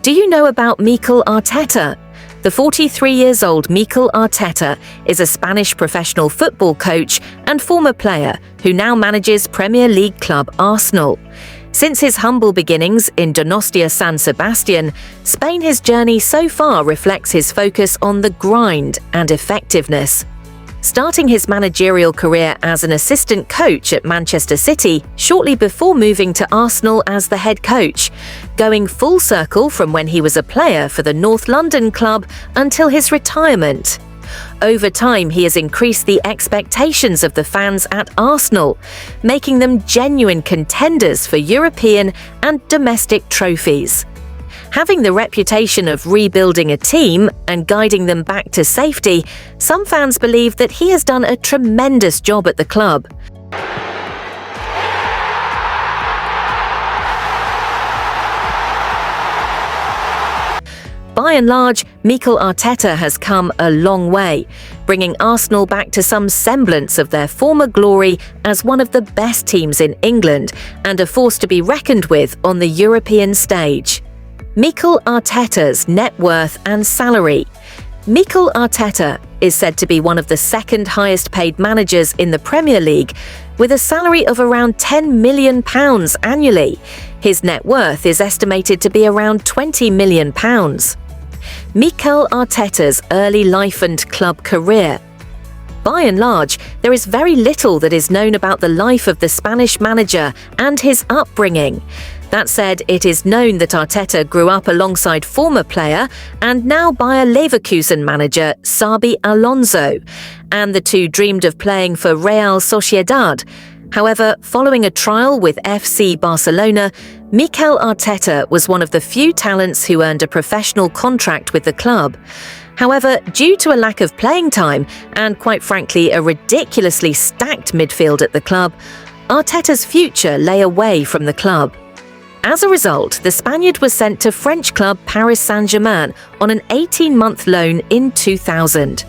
Do you know about Mikel Arteta? The 43-year-old Mikel Arteta is a Spanish professional football coach and former player who now manages Premier League club Arsenal. Since his humble beginnings in Donostia San Sebastian, Spain, his journey so far reflects his focus on the grind and effectiveness. Starting his managerial career as an assistant coach at Manchester City shortly before moving to Arsenal as the head coach, going full circle from when he was a player for the North London club until his retirement. Over time, he has increased the expectations of the fans at Arsenal, making them genuine contenders for European and domestic trophies. Having the reputation of rebuilding a team and guiding them back to safety, some fans believe that he has done a tremendous job at the club. By and large, Mikel Arteta has come a long way, bringing Arsenal back to some semblance of their former glory as one of the best teams in England and a force to be reckoned with on the European stage. Mikel Arteta's net worth and salary. Mikel Arteta is said to be one of the second highest paid managers in the Premier League, with a salary of around £10 million annually. His net worth is estimated to be around £20 million. Mikel Arteta's early life and club career. By and large, there is very little that is known about the life of the Spanish manager and his upbringing. That said, it is known that Arteta grew up alongside former player and now Bayer Leverkusen manager Xabi Alonso, and the two dreamed of playing for Real Sociedad. However, following a trial with FC Barcelona, Mikel Arteta was one of the few talents who earned a professional contract with the club. However, due to a lack of playing time and, quite frankly, a ridiculously stacked midfield at the club, Arteta's future lay away from the club. As a result, the Spaniard was sent to French club Paris Saint-Germain on an 18-month loan in 2000.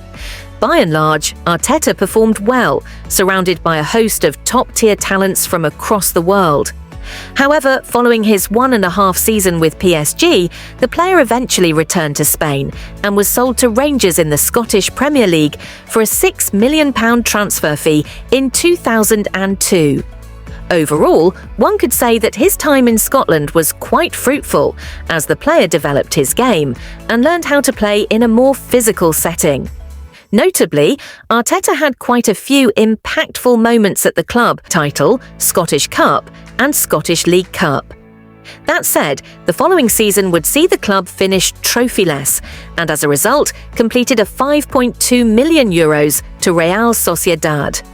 By and large, Arteta performed well, surrounded by a host of top-tier talents from across the world. However, following his 1.5 season with PSG, the player eventually returned to Spain and was sold to Rangers in the Scottish Premier League for a £6 million transfer fee in 2002. Overall, one could say that his time in Scotland was quite fruitful as the player developed his game and learned how to play in a more physical setting. Notably, Arteta had quite a few impactful moments at the club title, Scottish Cup and Scottish League Cup. That said, the following season would see the club finish trophyless and as a result completed a €5.2 million to Real Sociedad.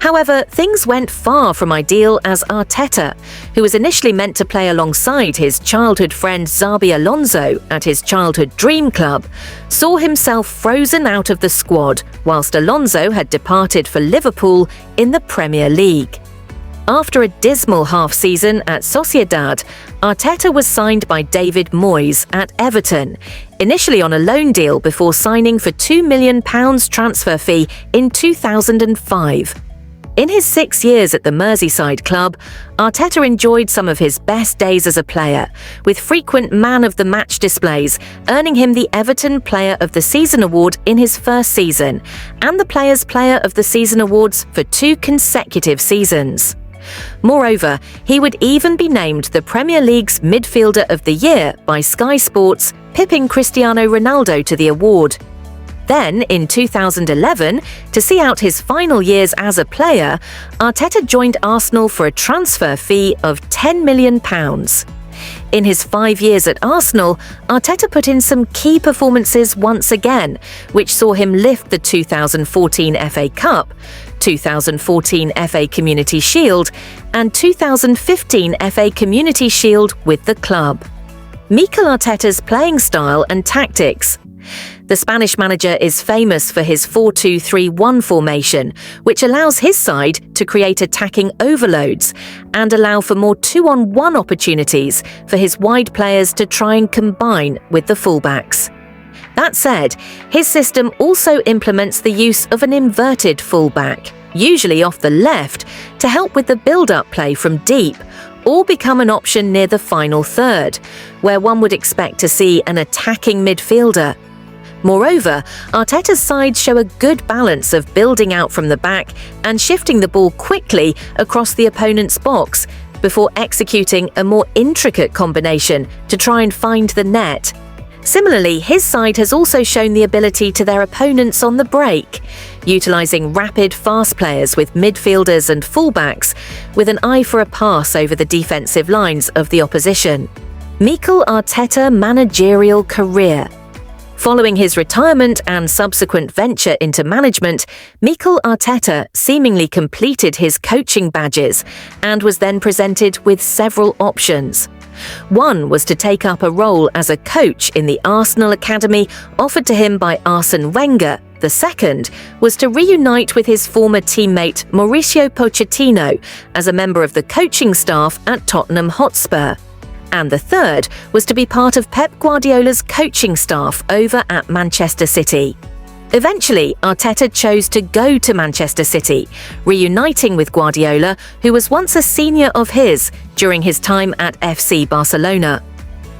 However, things went far from ideal as Arteta, who was initially meant to play alongside his childhood friend Xabi Alonso at his childhood dream club, saw himself frozen out of the squad whilst Alonso had departed for Liverpool in the Premier League. After a dismal half-season at Sociedad, Arteta was signed by David Moyes at Everton, initially on a loan deal before signing for £2 million transfer fee in 2005. In his 6 years at the Merseyside club, Arteta enjoyed some of his best days as a player, with frequent man-of-the-match displays, earning him the Everton Player of the Season award in his first season, and the Players' Player of the Season awards for 2 consecutive seasons. Moreover, he would even be named the Premier League's Midfielder of the Year by Sky Sports, pipping Cristiano Ronaldo to the award. Then, in 2011, to see out his final years as a player, Arteta joined Arsenal for a transfer fee of £10 million. In his 5 years at Arsenal, Arteta put in some key performances once again, which saw him lift the 2014 FA Cup, 2014 FA Community Shield, and 2015 FA Community Shield with the club. Mikel Arteta's playing style and tactics. The Spanish manager is famous for his 4-2-3-1 formation, which allows his side to create attacking overloads and allow for more 2-on-1 opportunities for his wide players to try and combine with the fullbacks. That said, his system also implements the use of an inverted fullback, usually off the left, to help with the build-up play from deep, or become an option near the final third, where one would expect to see an attacking midfielder. Moreover, Arteta's sides show a good balance of building out from the back and shifting the ball quickly across the opponent's box before executing a more intricate combination to try and find the net. Similarly, his side has also shown the ability to their opponents on the break, utilising rapid, fast players with midfielders and fullbacks, with an eye for a pass over the defensive lines of the opposition. Mikel Arteta managerial career. Following his retirement and subsequent venture into management, Mikel Arteta seemingly completed his coaching badges and was then presented with several options. One was to take up a role as a coach in the Arsenal academy offered to him by Arsene Wenger. The second was to reunite with his former teammate Mauricio Pochettino as a member of the coaching staff at Tottenham Hotspur. And the third was to be part of Pep Guardiola's coaching staff over at Manchester City. Eventually, Arteta chose to go to Manchester City, reuniting with Guardiola, who was once a senior of his during his time at FC Barcelona.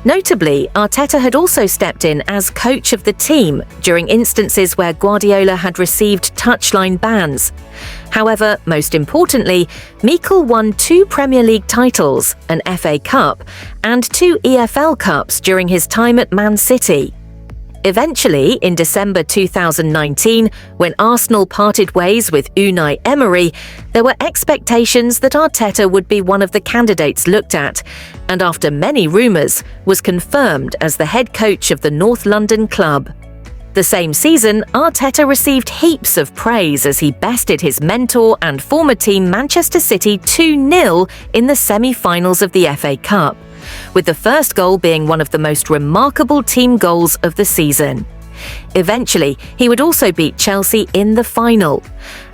Notably, Arteta had also stepped in as coach of the team during instances where Guardiola had received touchline bans. However, most importantly, Mikel won 2 Premier League titles, an FA Cup, and 2 EFL Cups during his time at Man City. Eventually, in December 2019, when Arsenal parted ways with Unai Emery, there were expectations that Arteta would be one of the candidates looked at, and after many rumours, was confirmed as the head coach of the North London club. The same season, Arteta received heaps of praise as he bested his mentor and former team Manchester City 2-0 in the semi-finals of the FA Cup, with the first goal being one of the most remarkable team goals of the season. Eventually, he would also beat Chelsea in the final.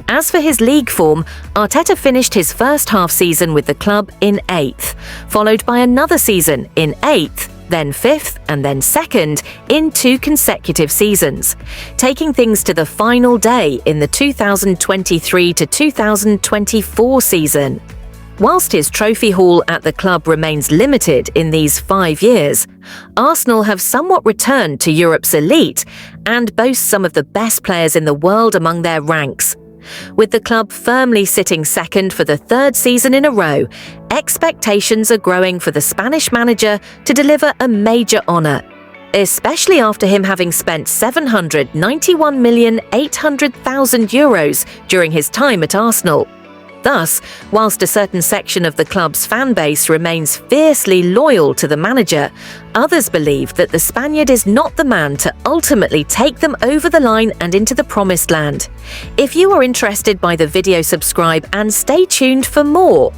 As for his league form, Arteta finished his first half season with the club in 8th, followed by another season in 8th, then 5th and then 2nd in 2 consecutive seasons, taking things to the final day in the 2023 to 2024 season. Whilst his trophy haul at the club remains limited in these 5 years, Arsenal have somewhat returned to Europe's elite and boast some of the best players in the world among their ranks. With the club firmly sitting second for the 3rd season in a row, expectations are growing for the Spanish manager to deliver a major honour, especially after him having spent €791,800,000 during his time at Arsenal. Thus, whilst a certain section of the club's fan base remains fiercely loyal to the manager, others believe that the Spaniard is not the man to ultimately take them over the line and into the promised land. If you are interested by the video, subscribe and stay tuned for more.